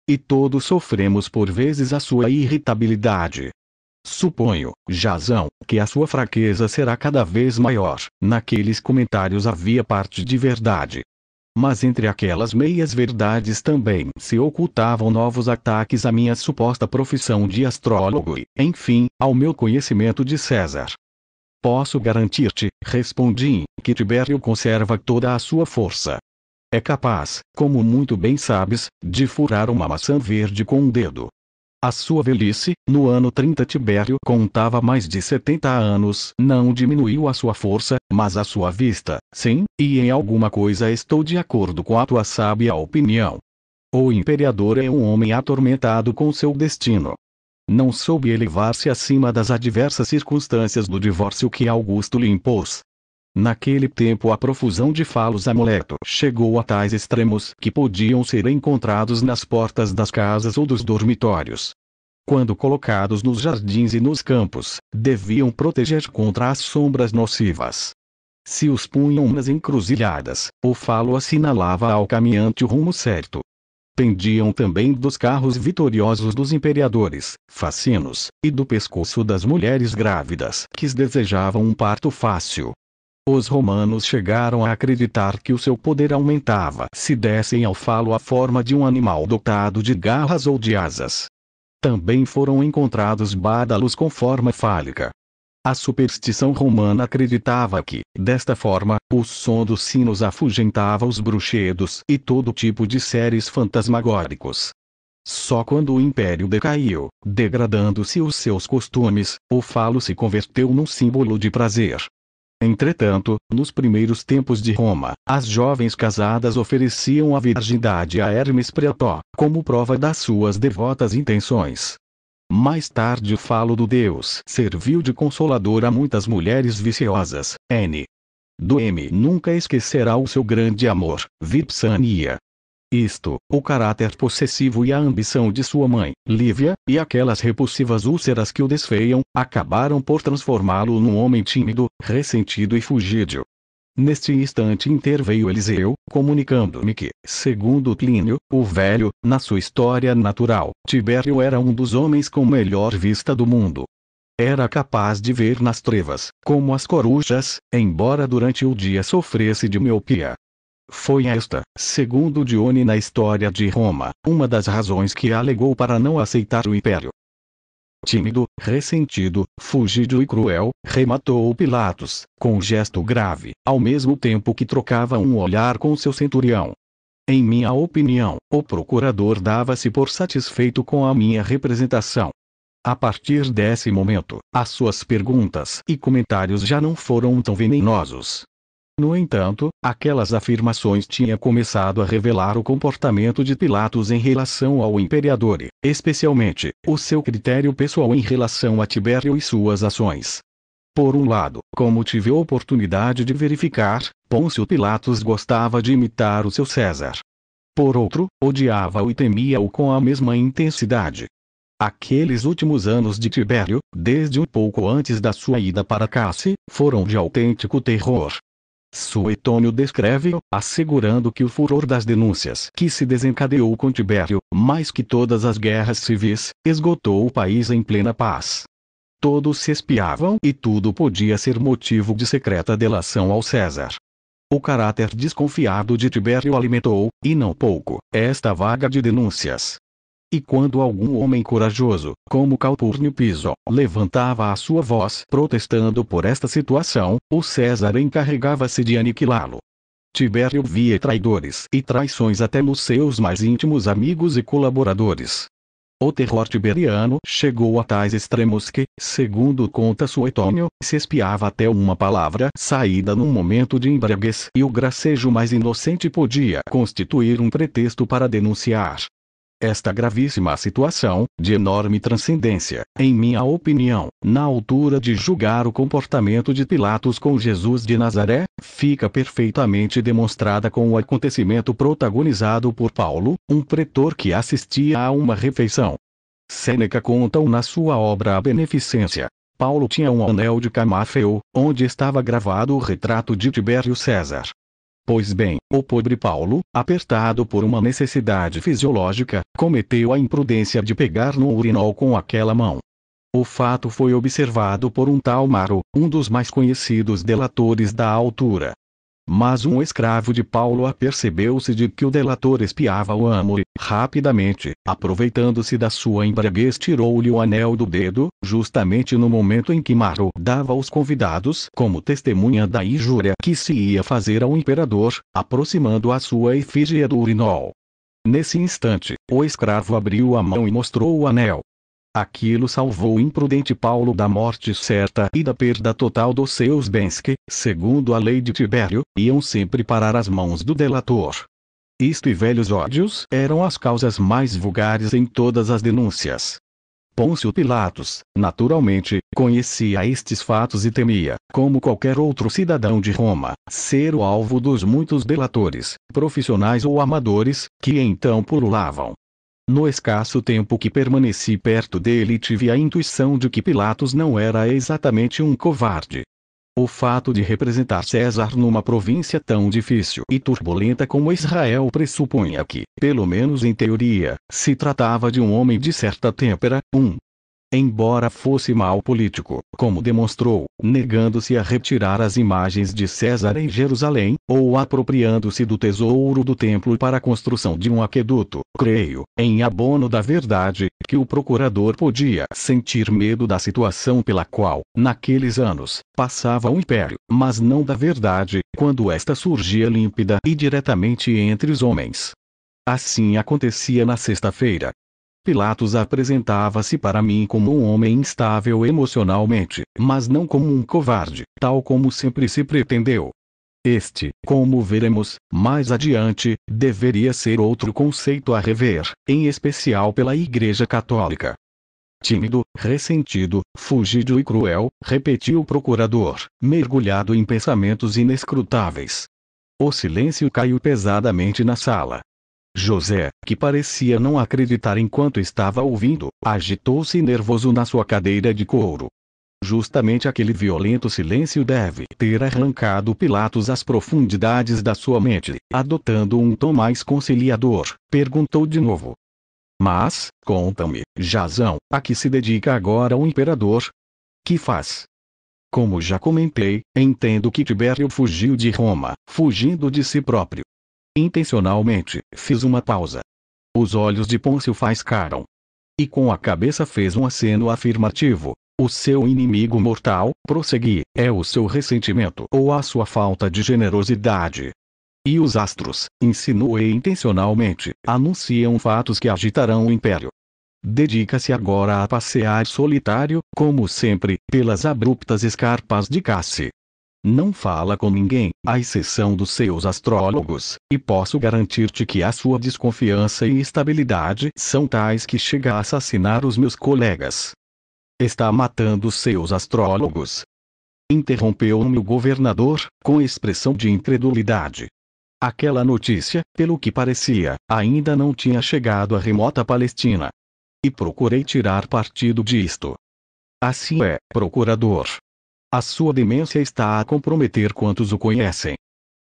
e todos sofremos por vezes a sua irritabilidade. Suponho, Jasão, que a sua fraqueza será cada vez maior. Naqueles comentários havia parte de verdade. Mas entre aquelas meias-verdades também se ocultavam novos ataques à minha suposta profissão de astrólogo e, enfim, ao meu conhecimento de César. Posso garantir-te, respondi, que Tibério conserva toda a sua força. É capaz, como muito bem sabes, de furar uma maçã verde com um dedo. A sua velhice, no ano 30 Tibério contava mais de 70 anos, não diminuiu a sua força, mas a sua vista, sim, e em alguma coisa estou de acordo com a tua sábia opinião. O imperador é um homem atormentado com seu destino. Não soube elevar-se acima das adversas circunstâncias do divórcio que Augusto lhe impôs. Naquele tempo a profusão de falos amuleto chegou a tais extremos que podiam ser encontrados nas portas das casas ou dos dormitórios. Quando colocados nos jardins e nos campos, deviam proteger contra as sombras nocivas. Se os punham nas encruzilhadas, o falo assinalava ao caminhante o rumo certo. Pendiam também dos carros vitoriosos dos imperadores, fascinos, e do pescoço das mulheres grávidas que desejavam um parto fácil. Os romanos chegaram a acreditar que o seu poder aumentava se dessem ao falo a forma de um animal dotado de garras ou de asas. Também foram encontrados bádalos com forma fálica. A superstição romana acreditava que, desta forma, o som dos sinos afugentava os bruxedos e todo tipo de seres fantasmagóricos. Só quando o império decaiu, degradando-se os seus costumes, o falo se converteu num símbolo de prazer. Entretanto, nos primeiros tempos de Roma, as jovens casadas ofereciam a virgindade a Hermes Pretó, como prova das suas devotas intenções. Mais tarde o falo do deus serviu de consolador a muitas mulheres viciosas. N. do M nunca esquecerá o seu grande amor, Vipsania. Isto, o caráter possessivo e a ambição de sua mãe, Lívia, e aquelas repulsivas úlceras que o desfeiam, acabaram por transformá-lo num homem tímido, ressentido e fugídio. Neste instante interveio Eliseu, comunicando-me que, segundo Plínio, o Velho, na sua história natural, Tibério era um dos homens com melhor vista do mundo. Era capaz de ver nas trevas, como as corujas, embora durante o dia sofresse de miopia. Foi esta, segundo Dione na História de Roma, uma das razões que alegou para não aceitar o império. Tímido, ressentido, fugidio e cruel, rematou Pilatos, com gesto grave, ao mesmo tempo que trocava um olhar com seu centurião. Em minha opinião, o procurador dava-se por satisfeito com a minha representação. A partir desse momento, as suas perguntas e comentários já não foram tão venenosos. No entanto, aquelas afirmações tinham começado a revelar o comportamento de Pilatos em relação ao imperador e, especialmente, o seu critério pessoal em relação a Tibério e suas ações. Por um lado, como tive oportunidade de verificar, Pôncio Pilatos gostava de imitar o seu César. Por outro, odiava-o e temia-o com a mesma intensidade. Aqueles últimos anos de Tibério, desde um pouco antes da sua ida para Cassi, foram de autêntico terror. Suetônio descreve-o, assegurando que o furor das denúncias que se desencadeou com Tibério, mais que todas as guerras civis, esgotou o país em plena paz. Todos se espiavam e tudo podia ser motivo de secreta delação ao César. O caráter desconfiado de Tibério alimentou, e não pouco, esta vaga de denúncias. E quando algum homem corajoso, como Calpurnio Piso, levantava a sua voz protestando por esta situação, o César encarregava-se de aniquilá-lo. Tibério via traidores e traições até nos seus mais íntimos amigos e colaboradores. O terror tiberiano chegou a tais extremos que, segundo conta Suetônio, se espiava até uma palavra saída num momento de embriaguez e o gracejo mais inocente podia constituir um pretexto para denunciar. Esta gravíssima situação, de enorme transcendência, em minha opinião, na altura de julgar o comportamento de Pilatos com Jesus de Nazaré, fica perfeitamente demonstrada com o acontecimento protagonizado por Paulo, um pretor que assistia a uma refeição. Sêneca conta-o na sua obra A Beneficência. Paulo tinha um anel de camafeu, onde estava gravado o retrato de Tibério César. Pois bem, o pobre Paulo, apertado por uma necessidade fisiológica, cometeu a imprudência de pegar no urinol com aquela mão. O fato foi observado por um tal Maro, um dos mais conhecidos delatores da altura. Mas um escravo de Paulo apercebeu-se de que o delator espiava o amo e, rapidamente, aproveitando-se da sua embriaguez, tirou-lhe o anel do dedo, justamente no momento em que Maro dava aos convidados como testemunha da injúria que se ia fazer ao imperador, aproximando a sua efígie do urinol. Nesse instante, o escravo abriu a mão e mostrou o anel. Aquilo salvou o imprudente Paulo da morte certa e da perda total dos seus bens que, segundo a lei de Tibério, iam sempre parar às mãos do delator. Isto e velhos ódios eram as causas mais vulgares em todas as denúncias. Pôncio Pilatos, naturalmente, conhecia estes fatos e temia, como qualquer outro cidadão de Roma, ser o alvo dos muitos delatores, profissionais ou amadores, que então pululavam. No escasso tempo que permaneci perto dele, tive a intuição de que Pilatos não era exatamente um covarde. O fato de representar César numa província tão difícil e turbulenta como Israel pressupunha que, pelo menos em teoria, se tratava de um homem de certa têmpera, embora fosse mau político, como demonstrou, negando-se a retirar as imagens de César em Jerusalém, ou apropriando-se do tesouro do templo para a construção de um aqueduto, creio, em abono da verdade, que o procurador podia sentir medo da situação pela qual, naqueles anos, passava o império, mas não da verdade, quando esta surgia límpida e diretamente entre os homens. Assim acontecia na sexta-feira. Pilatos apresentava-se para mim como um homem instável emocionalmente, mas não como um covarde, tal como sempre se pretendeu. Este, como veremos, mais adiante, deveria ser outro conceito a rever, em especial pela Igreja Católica. Tímido, ressentido, fugidio e cruel, repetiu o procurador, mergulhado em pensamentos inescrutáveis. O silêncio caiu pesadamente na sala. José, que parecia não acreditar enquanto estava ouvindo, agitou-se nervoso na sua cadeira de couro. Justamente aquele violento silêncio deve ter arrancado Pilatos às profundidades da sua mente. Adotando um tom mais conciliador, perguntou de novo. Mas, conta-me, Jasão, a que se dedica agora o imperador? Que faz? Como já comentei, entendo que Tibério fugiu de Roma, fugindo de si próprio. Intencionalmente, fiz uma pausa. Os olhos de Pôncio faiscaram. E com a cabeça fez um aceno afirmativo. O seu inimigo mortal, prossegui, é o seu ressentimento ou a sua falta de generosidade. E os astros, insinuei intencionalmente, anunciam fatos que agitarão o império. Dedica-se agora a passear solitário, como sempre, pelas abruptas escarpas de Cassi. Não fala com ninguém, à exceção dos seus astrólogos, e posso garantir-te que a sua desconfiança e instabilidade são tais que chega a assassinar os meus colegas. Está matando seus astrólogos? Interrompeu-me o governador, com expressão de incredulidade. Aquela notícia, pelo que parecia, ainda não tinha chegado à remota Palestina. E procurei tirar partido disto. Assim é, procurador. A sua demência está a comprometer quantos o conhecem.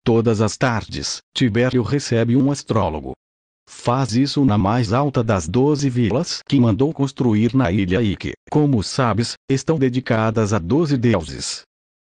Todas as tardes, Tibério recebe um astrólogo. Faz isso na mais alta das 12 vilas que mandou construir na ilha e que, como sabes, estão dedicadas a 12 deuses.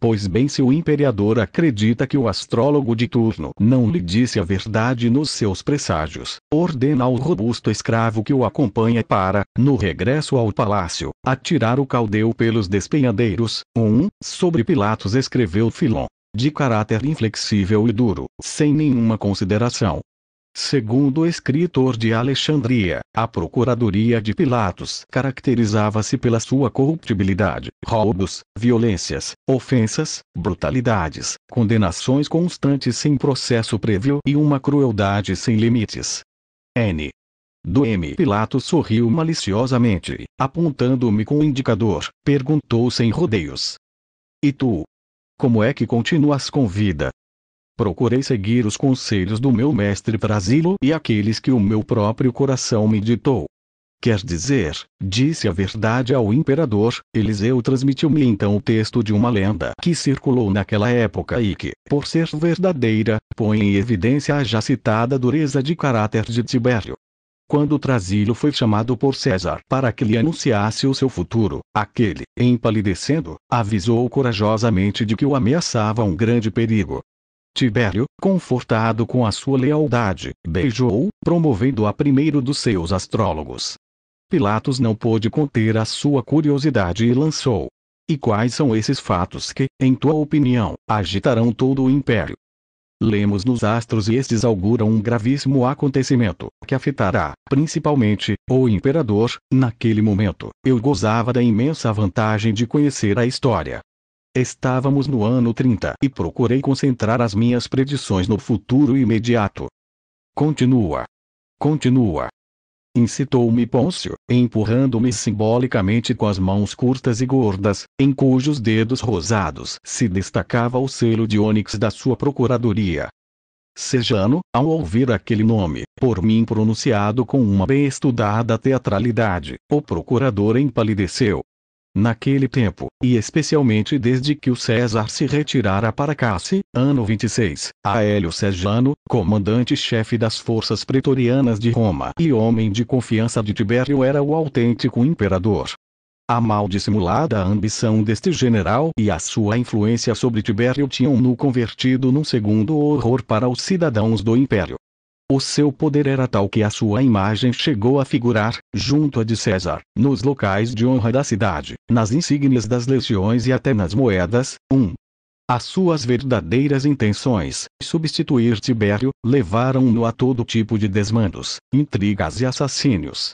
Pois bem, se o imperador acredita que o astrólogo de turno não lhe disse a verdade nos seus presságios, ordena ao robusto escravo que o acompanha para, no regresso ao palácio, atirar o caldeu pelos despenhadeiros. Sobre Pilatos escreveu Filon, de caráter inflexível e duro, sem nenhuma consideração. Segundo o escritor de Alexandria, a procuradoria de Pilatos caracterizava-se pela sua corruptibilidade, roubos, violências, ofensas, brutalidades, condenações constantes sem processo prévio e uma crueldade sem limites. Do M. Pilatos sorriu maliciosamente e, apontando-me com o indicador, perguntou sem rodeios. E tu? Como é que continuas com vida? Procurei seguir os conselhos do meu mestre Brasilo e aqueles que o meu próprio coração me ditou. Quer dizer, disse a verdade ao imperador. Eliseu transmitiu-me então o texto de uma lenda que circulou naquela época e que, por ser verdadeira, põe em evidência a já citada dureza de caráter de Tibério. Quando Trasílio foi chamado por César para que lhe anunciasse o seu futuro, aquele, empalidecendo, avisou corajosamente de que o ameaçava um grande perigo. Tibério, confortado com a sua lealdade, beijou-o, promovendo-o a primeiro dos seus astrólogos. Pilatos não pôde conter a sua curiosidade e lançou: e quais são esses fatos que, em tua opinião, agitarão todo o império? Lemos nos astros e estes auguram um gravíssimo acontecimento, que afetará, principalmente, o imperador. Naquele momento, eu gozava da imensa vantagem de conhecer a história. Estávamos no ano 30 e procurei concentrar as minhas predições no futuro imediato. Continua. Continua. Incitou-me Pôncio, empurrando-me simbolicamente com as mãos curtas e gordas, em cujos dedos rosados se destacava o selo de ônix da sua procuradoria. Sejano, ao ouvir aquele nome, por mim pronunciado com uma bem estudada teatralidade, o procurador empalideceu. Naquele tempo, e especialmente desde que o César se retirara para Cassi, ano 26, Aélio Sejano, comandante-chefe das forças pretorianas de Roma e homem de confiança de Tibério, era o autêntico imperador. A mal dissimulada ambição deste general e a sua influência sobre Tibério tinham-no convertido num segundo horror para os cidadãos do império. O seu poder era tal que a sua imagem chegou a figurar, junto à de César, nos locais de honra da cidade, nas insígnias das legiões e até nas moedas. As suas verdadeiras intenções, substituir Tibério, levaram-no a todo tipo de desmandos, intrigas e assassínios.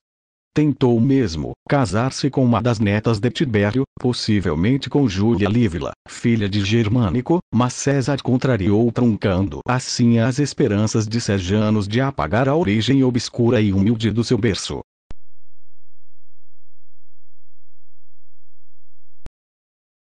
Tentou mesmo casar-se com uma das netas de Tibério, possivelmente com Júlia Lívila, filha de Germânico, mas César contrariou, truncando assim as esperanças de Sejanos de apagar a origem obscura e humilde do seu berço.